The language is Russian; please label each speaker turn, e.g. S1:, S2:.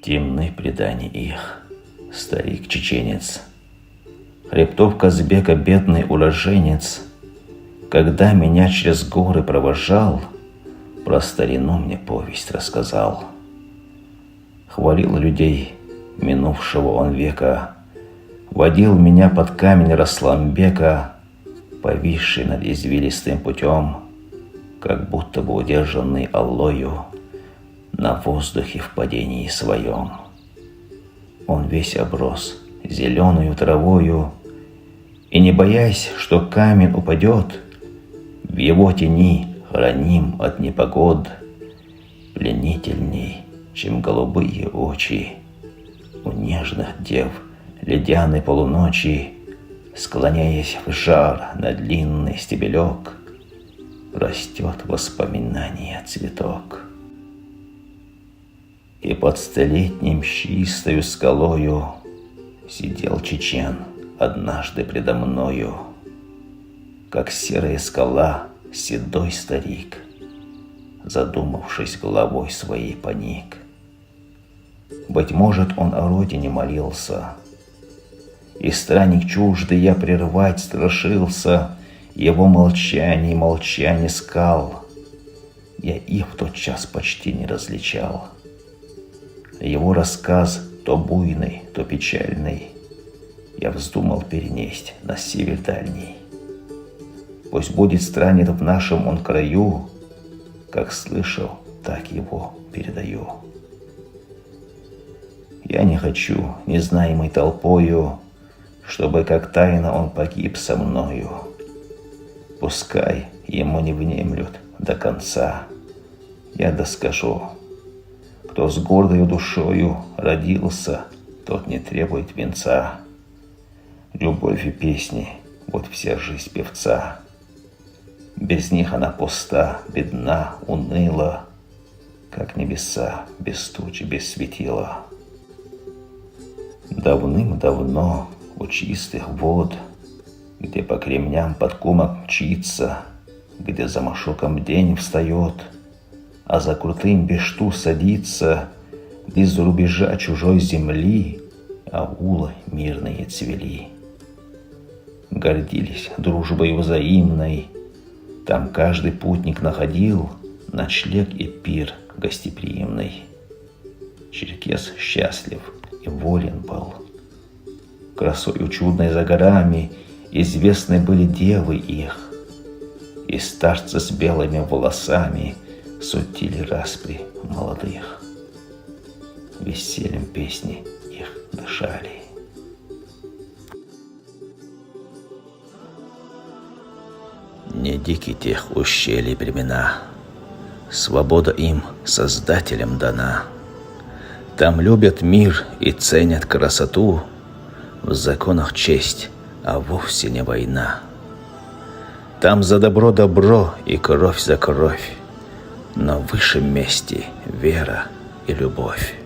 S1: Темны предания их, старик-чеченец, хребтов Казбека бедный уроженец. Когда меня через горы провожал, про старину мне повесть рассказал. Хвалил людей минувшего он века, водил меня под камень Расламбека, повисший над извилистым путем, как будто бы удержанный аллою на воздухе в падении своем. Он весь оброс зеленую травою, и не боясь, что камень упадет, в его тени храним от непогод, пленительней, чем голубые очи у нежных дев ледяной полуночи. Склоняясь в жар на длинный стебелек, растет воспоминание цветок. И под столетним чистою скалою сидел чечен однажды предо мною, как серая скала седой старик, задумавшись головой своей поник. Быть может, он о родине молился, и странник чуждый я прервать страшился его молчание и молчание скал. Я их в тот час почти не различал. Его рассказ то буйный, то печальный я вздумал перенесть на север дальний. Пусть будет странит в нашем он краю, как слышал, так его передаю. Я не хочу, незнаемой толпою, чтобы как тайно он погиб со мною. Пускай ему не внемлют до конца, я доскажу. Кто с гордою душою родился, тот не требует венца. Любовь и песни — вот вся жизнь певца. Без них она пуста, бедна, уныла, как небеса без тучи, без светила. Давным-давно у чистых вод, где по кремням подкумок мчится, где за машоком день встает, а за крутым бешту садится, где из рубежа чужой земли аулы мирные цвели. Гордились дружбой взаимной, там каждый путник находил ночлег и пир гостеприимный. Черкес счастлив и волен был. Красою чудной за горами известны были девы их, и старцы с белыми волосами сутили распри молодых. Весельем песни их дышали. Не дики тех ущелий племена, свобода им Создателем дана. Там любят мир и ценят красоту, в законах честь, а вовсе не война. Там за добро добро и кровь за кровь, но в высшем месте вера и любовь.